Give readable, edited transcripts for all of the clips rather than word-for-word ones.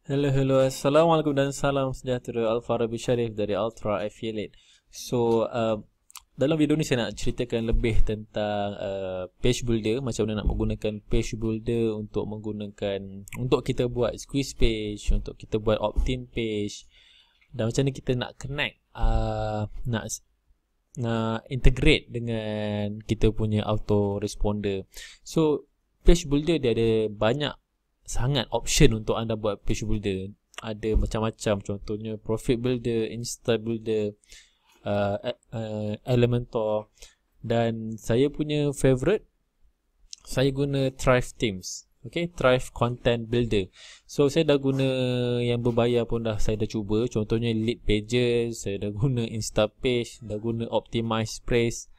Hello, Assalamualaikum dan salam sejahtera. Al-Farabi Sharif dari Ultra Affiliate. Dalam video ni saya nak ceritakan lebih tentang page builder, macam mana nak menggunakan page builder untuk kita buat squeeze page, untuk kita buat opt-in page, dan macam mana kita nak connect, nak integrate dengan kita punya autoresponder. So page builder dia ada banyak sangat option untuk anda buat page builder. Ada macam-macam, contohnya profit builder, insta builder, Elementor, dan saya punya favorite, saya guna Thrive Themes. Okay, Thrive Content Builder. So saya dah guna yang berbayar pun saya dah cuba, contohnya Lead Pages, saya dah guna Insta Page, dah guna Optimize Press.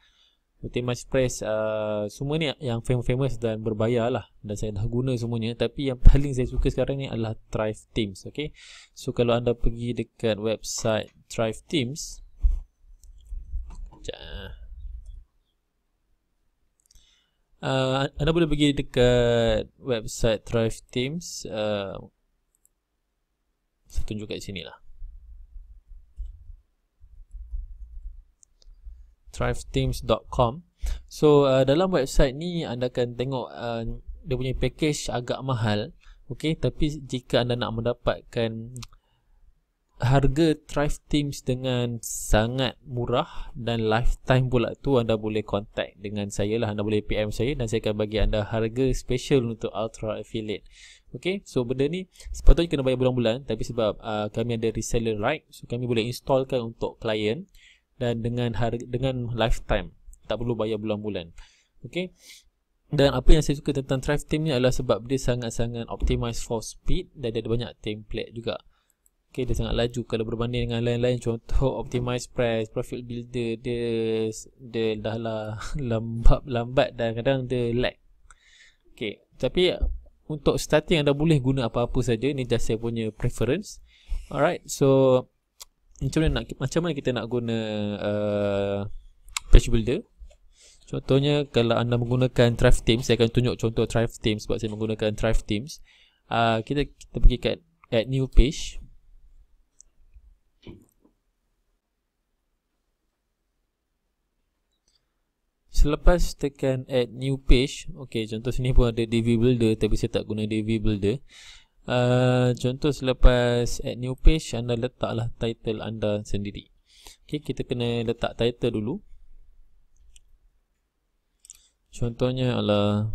Semua ni yang famous dan berbayar lah, dan saya dah guna semuanya. Tapi yang paling saya suka sekarang ni adalah Thrive Themes. Okay, so kalau anda pergi dekat website Thrive Themes, anda boleh pergi dekat website Thrive Themes. Saya tunjuk kat sini lah, thrivethemes.com. So dalam website ni anda akan tengok dia punya package agak mahal. Okay, tapi jika anda nak mendapatkan harga Thrive Themes dengan sangat murah dan lifetime pula tu, anda boleh contact dengan saya lah. Anda boleh PM saya dan saya akan bagi anda harga special untuk Ultra Affiliate. Okay, so benda ni sepatutnya kena bayar bulan-bulan, tapi sebab kami ada reseller right, so kami boleh installkan untuk klien, dan dengan lifetime, tak perlu bayar bulan-bulan. Okay, dan apa yang saya suka tentang Thrive Theme ni adalah sebab dia sangat-sangat optimize for speed, dan dia ada banyak template juga. Okay, dia sangat laju kalau berbanding dengan lain-lain, contoh Optimize Press, Profit Builder, dia dah lah lambat dan kadang dia lag. Okay, tapi untuk starting anda boleh guna apa-apa saja, ni just saya punya preference. Alright, so macam mana kita nak guna page builder. Contohnya kalau anda menggunakan Thrive Themes, saya akan tunjuk contoh Thrive Themes sebab saya menggunakan Thrive Themes. Kita pergi kat add new page. Selepas tekan add new page, okay, contoh sini pun ada DV Builder, tapi saya tak guna DV Builder. Contoh selepas add new page, anda letaklah title anda sendiri. Okay, kita kena letak title dulu. Contohnya adalah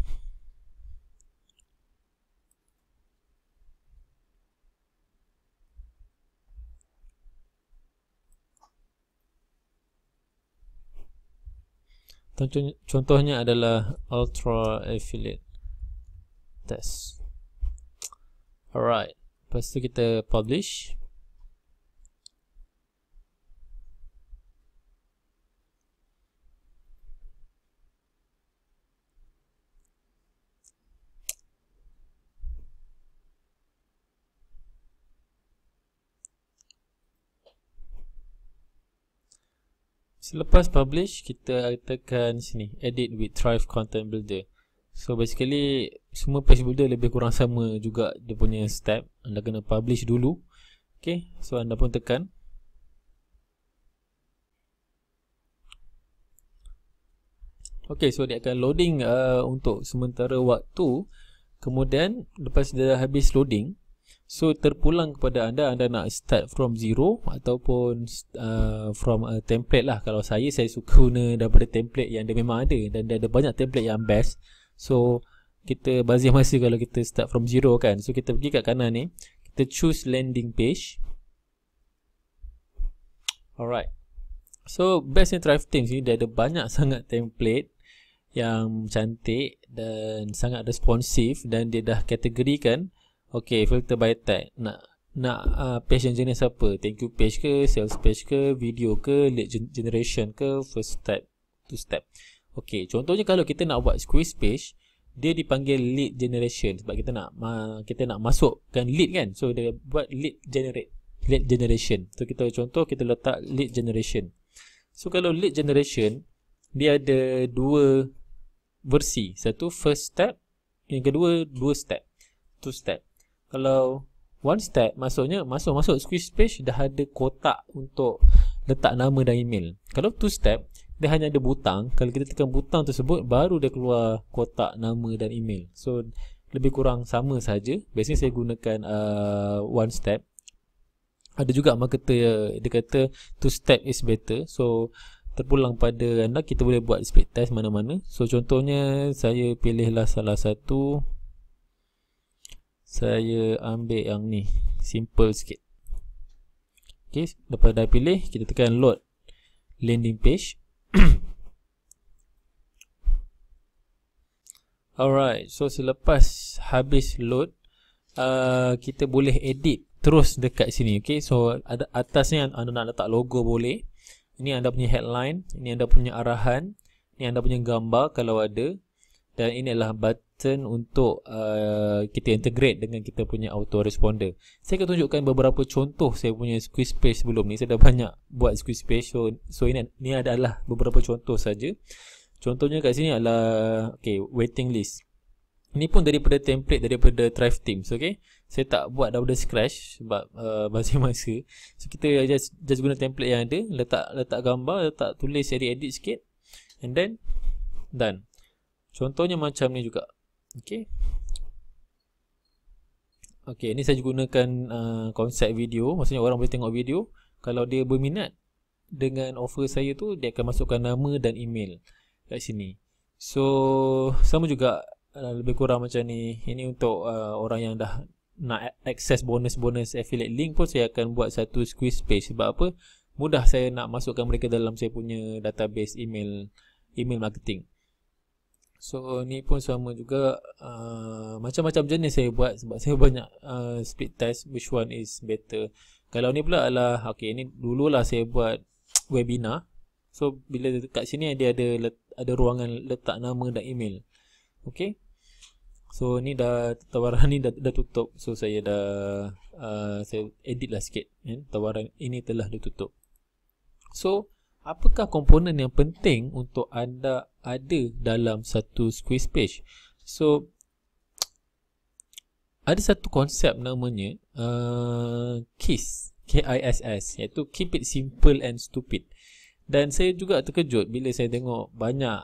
contohnya adalah Ultra Affiliate Test. Alright, lepas tu kita publish. Selepas publish, kita tekan sini, edit with Thrive Content Builder. So basically semua page builder lebih kurang sama juga dia punya step. Anda kena publish dulu. Okay, so anda pun tekan. Okay, so dia akan loading untuk sementara waktu. Kemudian lepas dia dah habis loading, so terpulang kepada anda nak start from zero ataupun from a template lah. Kalau saya suka guna daripada template yang dia memang ada, dan dia ada banyak template yang best. So kita bazir masa kalau kita start from zero kan. So kita pergi kat kanan ni, kita choose landing page. Alright, so bestnya Thrive Themes ni, dia ada banyak sangat template yang cantik dan sangat responsif, dan dia dah kategorikan. Okay, filter by tag, nak page yang jenis apa, thank you page ke, sales page ke, video ke, lead generation ke, first step, two step. Okay, contohnya kalau kita nak buat squeeze page, dia dipanggil lead generation sebab kita nak masukkan lead kan. So dia buat lead generation. So kita letak lead generation. So kalau lead generation, dia ada dua versi. Satu first step, yang kedua two step. Kalau one step maksudnya masuk Squarespace dah ada kotak untuk letak nama dan email. Kalau two step, dia hanya ada butang. Kalau kita tekan butang tersebut, baru dia keluar kotak nama dan email. So lebih kurang sama saja. Biasanya saya gunakan one step. Ada juga marketer dia kata two step is better. So terpulang pada anda, kita boleh buat split test mana-mana. So contohnya saya pilihlah salah satu. Saya ambil yang ni, simple sikit. Okay, lepas dah pilih, kita tekan load landing page. Alright, so selepas habis load, kita boleh edit terus dekat sini. Okay, so ada atas ni anda nak letak logo boleh. Ini anda punya headline, ini anda punya arahan, ini anda punya gambar kalau ada. Dan ini adalah button untuk kita integrate dengan kita punya autoresponder. Saya akan tunjukkan beberapa contoh saya punya Squarespace sebelum ni. Saya dah banyak buat Squarespace. So ini adalah beberapa contoh saja. Contohnya kat sini adalah waiting list. Ini pun daripada template daripada Thrive Teams. Okay, saya tak buat daripada scratch sebab basi masa. So kita just guna template yang ada, letak gambar, letak tulis, edit sikit, and then done. Contohnya macam ni juga. Okay, ini saya gunakan konsep video. Maksudnya orang boleh tengok video. Kalau dia berminat dengan offer saya tu, dia akan masukkan nama dan email kat sini. So sama juga, lebih kurang macam ni. Ini untuk orang yang dah nak access bonus-bonus affiliate link pun, saya akan buat satu Squarespace. Sebab apa? Mudah saya nak masukkan mereka dalam saya punya database email marketing. So ni pun sama juga, macam-macam jenis saya buat sebab saya banyak split test which one is better. Kalau ni pula adalah ini dululah saya buat webinar. So bila dekat sini dia ada ruangan letak nama dan email. Okay, so ni dah tawaran ni dah tutup. So saya saya edit lah sikit, tawaran ini telah ditutup. So apakah komponen yang penting untuk anda ada dalam satu Squarespace? So ada satu konsep namanya KISS, KISS, iaitu keep it simple and stupid. Dan saya juga terkejut bila saya tengok banyak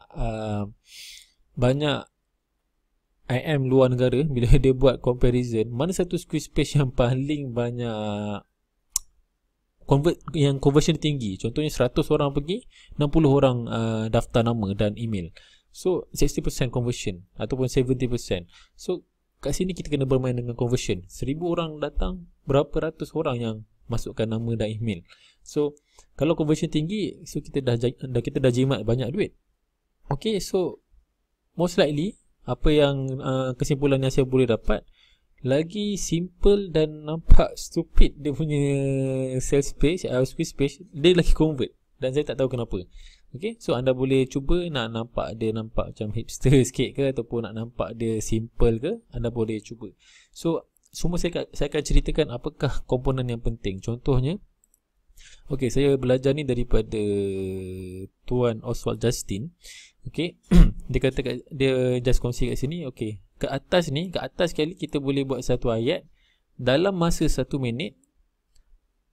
IM luar negara bila dia buat comparison, mana satu Squarespace yang paling banyak yang conversion tinggi. Contohnya 100 orang pergi, 60 orang daftar nama dan email. So 60% conversion ataupun 70%. So kat sini kita kena bermain dengan conversion. 1000 orang datang, berapa ratus orang yang masukkan nama dan email. So kalau conversion tinggi, so kita dah jimat banyak duit. Okay, so most likely apa yang kesimpulan yang saya boleh dapat, lagi simple dan nampak stupid dia punya sales page, Squarespace, dia lagi convert. Dan saya tak tahu kenapa. Okay, so anda boleh cuba nak nampak macam hipster sikit ke, ataupun nak nampak dia simple ke, anda boleh cuba. So semua saya akan ceritakan apakah komponen yang penting. Contohnya, saya belajar ni daripada Tuan Oswald Justin. Dia kata dia just kongsi kat sini. Ke atas sekali kita boleh buat satu ayat. Dalam masa 1 minit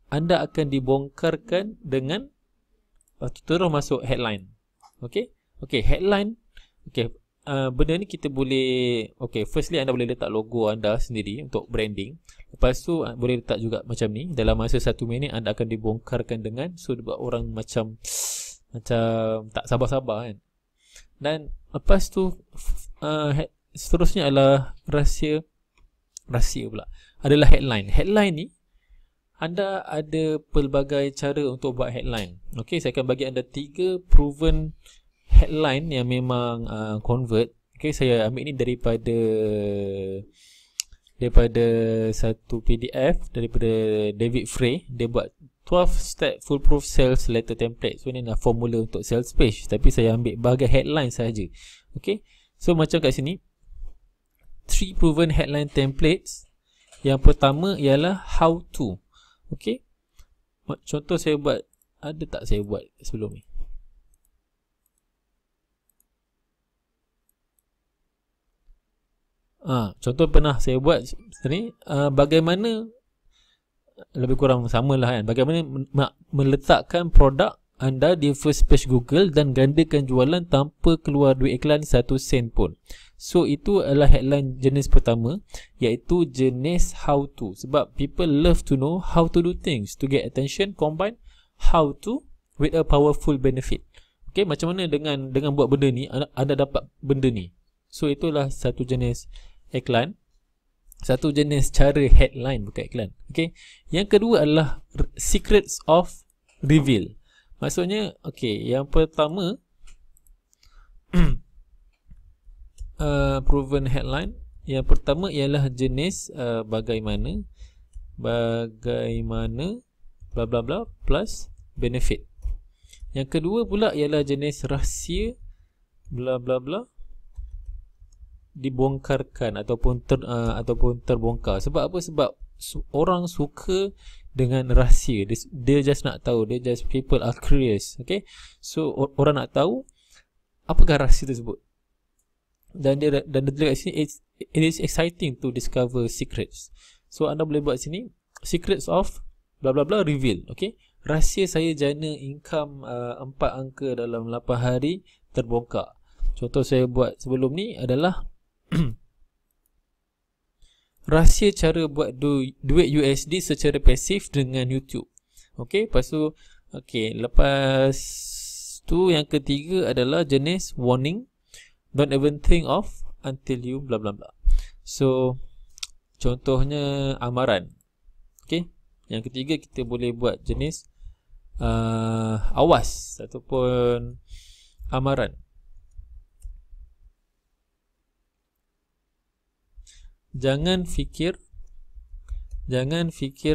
anda akan dibongkarkan dengan terus masuk headline. Headline. Benda ni kita boleh, firstly anda boleh letak logo anda sendiri untuk branding. Lepas tu boleh letak juga macam ni, dalam masa 1 minit anda akan dibongkarkan dengan, so buat orang macam tak sabar-sabar kan. Dan lepas tu seterusnya adalah rahsia pula adalah headline. Headline ni anda ada pelbagai cara untuk buat headline. Saya akan bagi anda 3 proven headline yang memang convert. Saya ambil ni daripada satu PDF daripada David Frey. Dia buat 12 step foolproof sales letter template. So ni adalah formula untuk sales page, tapi saya ambil bahagian headline sahaja. So macam kat sini 3 proven headline templates. Yang pertama ialah how to. Contoh saya buat, ada tak saya buat sebelum ni? Contoh pernah saya buat ni, bagaimana lebih kurang sama lah kan. Bagaimana meletakkan produk anda di first page Google dan gandakan jualan tanpa keluar duit iklan 1 sen pun. So itu adalah headline jenis pertama, iaitu jenis how to. Sebab people love to know how to do things to get attention, combine how to with a powerful benefit. Okay, macam mana dengan buat benda ni anda dapat benda ni. So itulah satu jenis iklan, satu jenis cara headline, bukan iklan. Okay, yang kedua adalah secrets of reveal. Maksudnya, okay, yang pertama proven headline. Yang pertama ialah jenis bagaimana bla bla bla plus benefit. Yang kedua pula ialah jenis rahsia bla bla bla dibongkarkan ataupun terbongkar. Sebab apa? Sebab orang suka dengan rahsia. Dia just nak tahu, people are curious. Okay, so orang nak tahu apakah rahsia tersebut. Dan dia kat sini, it is exciting to discover secrets. So anda boleh buat sini secrets of bla bla bla reveal. Okay, rahsia saya jana income 4 angka dalam 8 hari terbongkar. Contoh saya buat sebelum ni adalah rahsia cara buat duit USD secara pasif dengan YouTube. Okay, lepas tu lepas tu yang ketiga adalah jenis warning, don't even think of until you bla bla bla. So contohnya amaran. Okay, yang ketiga kita boleh buat jenis awas ataupun amaran. Jangan fikir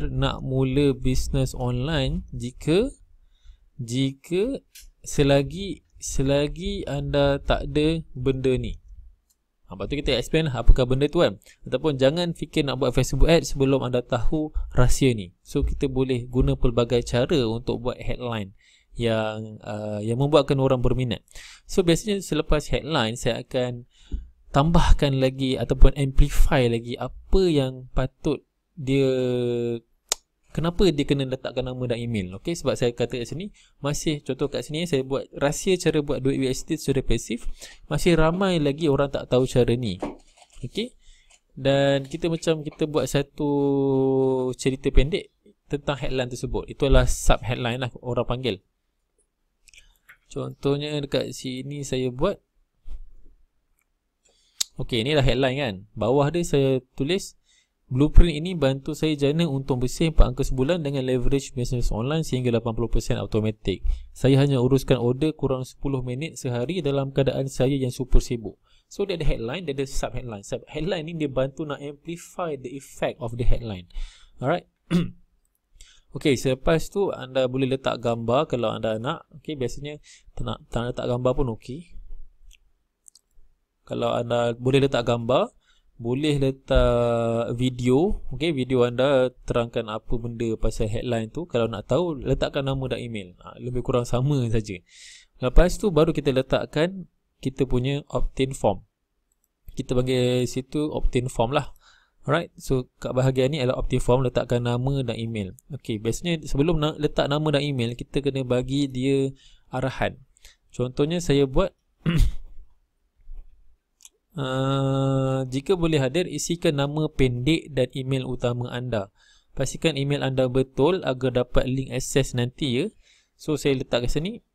nak mula bisnes online jika selagi anda tak ada benda ni. Lepas tu kita explain apakah benda tu kan. Ataupun jangan fikir nak buat Facebook ad sebelum anda tahu rahsia ni. So kita boleh guna pelbagai cara untuk buat headline yang membuatkan orang berminat. So biasanya selepas headline saya akan tambahkan lagi ataupun amplify lagi apa yang patut dia, kenapa dia kena letakkan nama dan email. Okay, sebab saya kata kat sini, masih contoh kat sini saya buat rahsia cara buat duit USD secara pasif, masih ramai lagi orang tak tahu cara ni. Okay, dan kita buat satu cerita pendek tentang headline tersebut. Itu adalah sub headline lah orang panggil. Contohnya dekat sini saya buat, okay, inilah headline kan. Bawah dia saya tulis, blueprint ini bantu saya jana untung bersih 4 angka sebulan dengan leverage business online sehingga 80% automatic. Saya hanya uruskan order kurang 10 minit sehari dalam keadaan saya yang super sibuk. So dia ada headline, dia ada sub headline. Sub headline ni dia bantu nak amplify the effect of the headline. Alright. Okay, selepas tu anda boleh letak gambar kalau anda nak. Okay, biasanya tak letak gambar pun okay. Kalau anda boleh letak gambar, boleh letak video. Okay, video anda terangkan apa benda pasal headline tu. Kalau nak tahu, letakkan nama dan email. Lebih kurang sama saja. Lepas tu baru kita letakkan kita punya opt-in form. Kita panggil situ opt-in form lah. Alright, so kat bahagian ni adalah opt-in form, letakkan nama dan email. Okay, biasanya sebelum letak nama dan email, kita kena bagi dia arahan. Contohnya saya buat jika boleh hadir, isikan nama pendek dan email utama anda. Pastikan email anda betul agar dapat link akses nanti ya. So saya letak kat sini.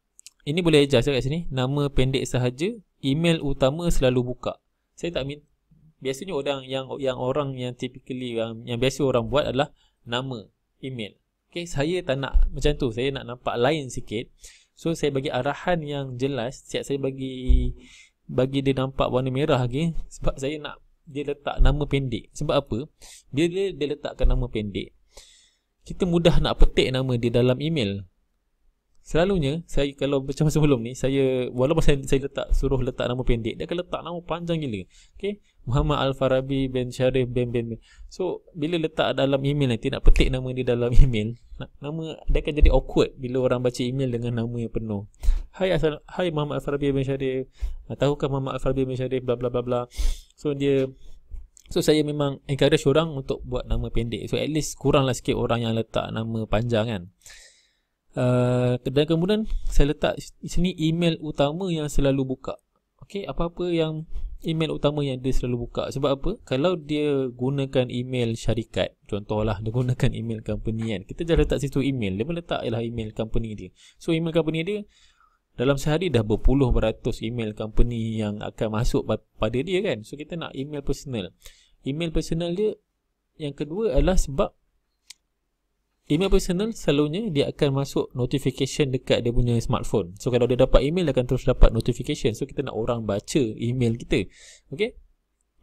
Ini boleh adjust kat sini. Nama pendek sahaja, email utama selalu buka. Saya tak minta. Biasanya orang yang typically yang biasa orang buat adalah nama, email. Okay, saya tak nak macam tu. Saya nak nampak lain sikit. So saya bagi arahan yang jelas. Siap saya bagi dia nampak warna merah lagi. Sebab saya nak dia letak nama pendek. Sebab apa? Dia letakkan nama pendek, kita mudah nak petik nama dia dalam email. Selalunya saya kalau macam sebelum ni, saya walaupun saya suruh letak nama pendek, dia akan letak nama panjang gila. Okay, Muhammad Al-Farabi bin Syarif bin. So bila letak dalam email nanti nak petik nama dia dalam email, nama dia akan jadi awkward bila orang baca email dengan nama yang penuh. Hai Muhammad Al-Farabi bin Syarif, tahukah Muhammad Al-Farabi bin Syarif bla bla bla bla. So dia So saya memang encourage orang untuk buat nama pendek. So at least kuranglah sikit orang yang letak nama panjang kan. Dan kemudian saya letak sini email utama yang selalu buka. Okay, apa-apa yang email utama yang dia selalu buka. Sebab apa? Kalau dia gunakan email syarikat, contohlah dia gunakan email company kan, kita dah letak situ email, dia pun letak ialah email company dia. So email company dia dalam sehari dah berpuluh beratus email company yang akan masuk pada dia kan. So kita nak email personal. Email personal dia yang kedua adalah sebab email personal selalunya dia akan masuk notification dekat dia punya smartphone. So kalau dia dapat email, dia akan terus dapat notification. So kita nak orang baca email kita. Okay,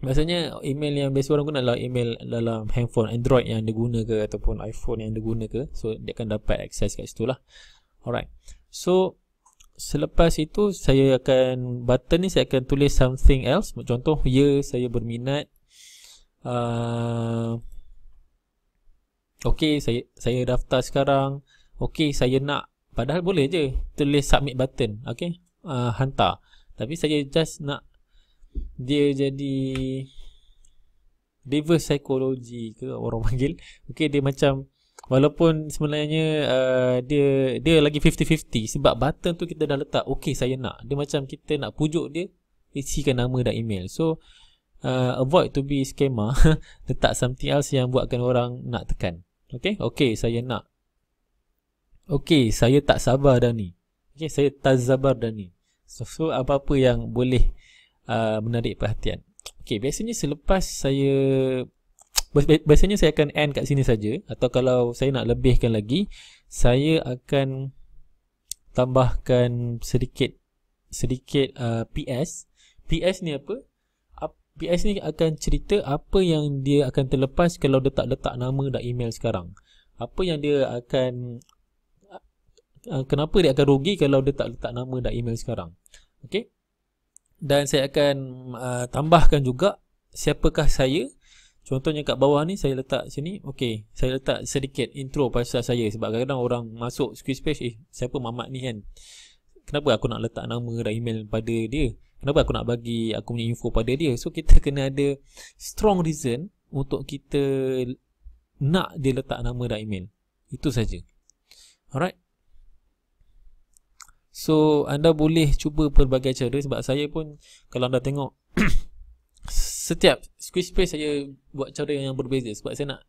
maksudnya email yang biasa orang guna adalah email dalam handphone Android yang dia guna ke, ataupun iPhone yang dia guna ke. So dia akan dapat akses kat situ lah. Alright, so selepas itu saya akan, button ni saya akan tulis something else. Contoh, ya saya berminat, okey, saya daftar sekarang. Okey, saya nak, padahal boleh je tulis submit button. Okey, hantar. Tapi saya just nak dia jadi reverse psychology ke orang panggil. Okey, dia macam, walaupun sebenarnya dia lagi 50-50 sebab button tu kita dah letak okey saya nak. Dia macam kita nak pujuk dia isikan nama dan email. So avoid to be scammer. Letak something else yang buatkan orang nak tekan. Okey, saya nak. Okey, saya tak sabar dah ni. Okey, saya tak sabar dah ni. So apa-apa yang boleh menarik perhatian. Okey, biasanya selepas biasanya saya akan end kat sini saja, atau kalau saya nak lebihkan lagi, saya akan tambahkan sedikit PS. PS ni apa? PS ni akan cerita apa yang dia akan terlepas kalau dia tak letak nama dan email sekarang. Apa yang dia akan, kenapa dia akan rugi kalau dia tak letak nama dan email sekarang. Okey. Dan saya akan tambahkan juga siapakah saya. Contohnya kat bawah ni saya letak sini. Okey, saya letak sedikit intro pasal saya, sebab kadang-kadang orang masuk Squarespace, siapa Mamat ni kan? Kenapa aku nak letak nama dan email pada dia? Kenapa aku nak bagi aku punya info pada dia? So kita kena ada strong reason untuk kita nak dia letak nama dan email. Itu saja. Alright. So anda boleh cuba pelbagai cara, sebab saya pun kalau anda tengok setiap Squarespace saya buat cara yang berbeza, sebab saya nak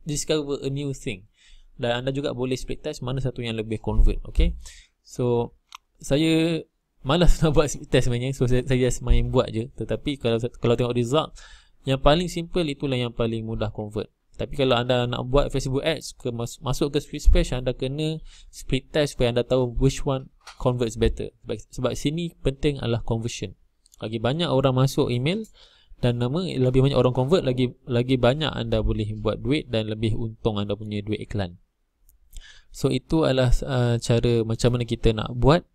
discover a new thing. Dan anda juga boleh split test mana satu yang lebih convert. Okay. So saya malas nak buat split test sebenarnya, so saya just main buat je. Tetapi kalau tengok result, yang paling simple itulah yang paling mudah convert. Tapi kalau anda nak buat Facebook ads, masuk ke Squarespace, anda kena split test supaya anda tahu which one converts better. Sebab sini penting adalah conversion. Lagi banyak orang masuk email dan nama, lebih banyak orang convert, lagi banyak anda boleh buat duit dan lebih untung anda punya duit iklan. So itu adalah cara macam mana kita nak buat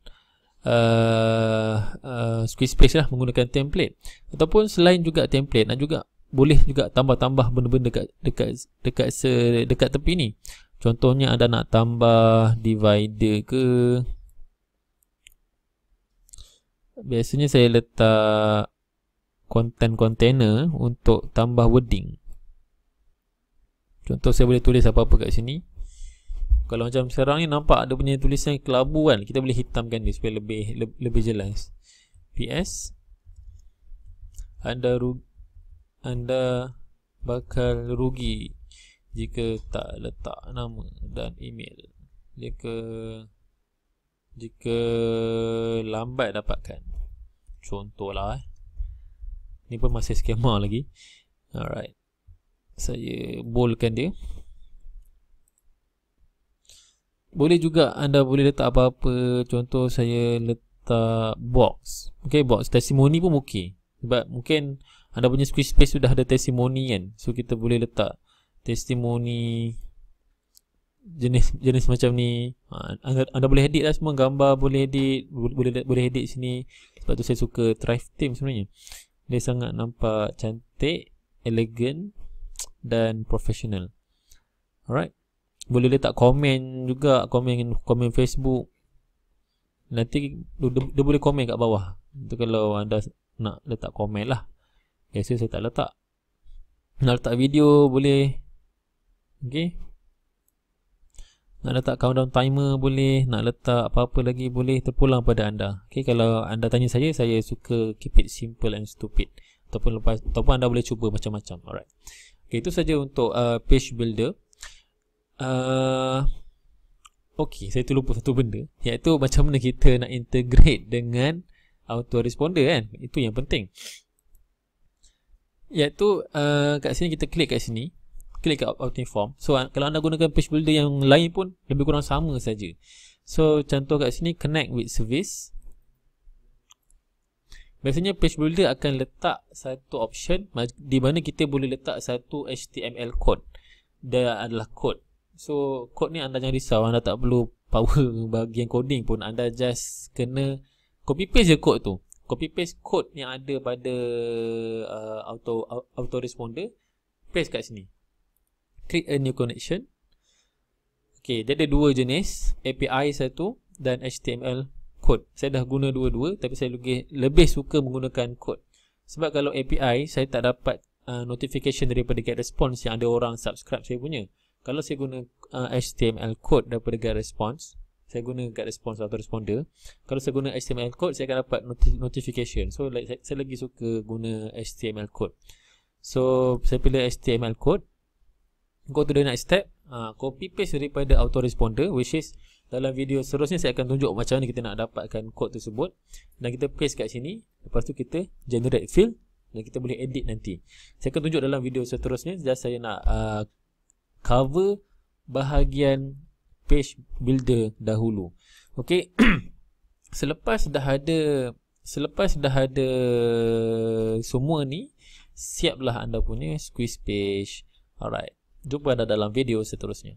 Squarespace lah menggunakan template. Ataupun selain juga template, nak juga boleh juga tambah-tambah benda-benda dekat tepi ni. Contohnya anda nak tambah divider ke. Biasanya saya letak content container untuk tambah wording. Contoh, saya boleh tulis apa-apa kat sini. Kalau macam sekarang ni nampak ada punya tulisan kelabu kan, kita boleh hitamkan dia supaya lebih jelas. PS, anda bakal rugi jika tak letak nama dan email. Jika lambat dapatkan. Contohlah ni pun masih skema lagi. Alright, saya boldkan dia. Boleh juga anda boleh letak apa-apa. Contoh saya letak box. Okay, box testimoni pun okey. Sebab mungkin anda punya Squarespace sudah ada testimoni kan. So kita boleh letak testimoni jenis macam ni. Anda boleh edit lah semua. Gambar boleh edit. Boleh edit sini. Sebab tu saya suka Thrive Team sebenarnya. Dia sangat nampak cantik, elegan dan professional. Alright. Boleh letak komen juga, komen Facebook. Nanti dia boleh komen kat bawah. Itu kalau anda nak letak komen lah. Biasa saya tak letak. Nak letak video boleh. Okay. Nak letak countdown timer boleh, nak letak apa-apa lagi boleh, terpulang pada anda. Okay, kalau anda tanya saya suka keep it simple and stupid. Ataupun anda boleh cuba macam-macam. Alright. Okay, itu saja untuk page builder. Okay, saya terlupa satu benda, iaitu macam mana kita nak integrate dengan autoresponder kan. Itu yang penting. Iaitu kat sini kita klik kat sini. Klik kat opting form. So kalau anda gunakan page builder yang lain pun lebih kurang sama saja. So contoh kat sini connect with service. Biasanya page builder akan letak satu option di mana kita boleh letak satu HTML code. Dia adalah code. So code ni anda jangan risau, anda tak perlu power bahagian coding pun, anda just kena copy paste je code tu. Copy paste code yang ada pada autoresponder, paste kat sini. Create a new connection. Okay, dia ada dua jenis, API satu dan HTML code. Saya dah guna dua-dua, tapi saya lebih suka menggunakan code. Sebab kalau API, saya tak dapat notification daripada get response yang ada orang subscribe saya punya. Kalau saya guna HTML code daripada get response, saya guna get response autoresponder. Kalau saya guna HTML code, saya akan dapat notification. So saya lagi suka guna HTML code. So saya pilih HTML code. Go to the next step. Copy paste daripada autoresponder, which is dalam video seterusnya saya akan tunjuk macam mana kita nak dapatkan kod tersebut, dan kita paste kat sini. Lepas tu kita generate field dan kita boleh edit nanti. Saya akan tunjuk dalam video seterusnya. Just saya nak cover bahagian page builder dahulu. Okay. Selepas dah ada semua ni, siaplah anda punya squeeze page. Alright. Jumpa anda dalam video seterusnya.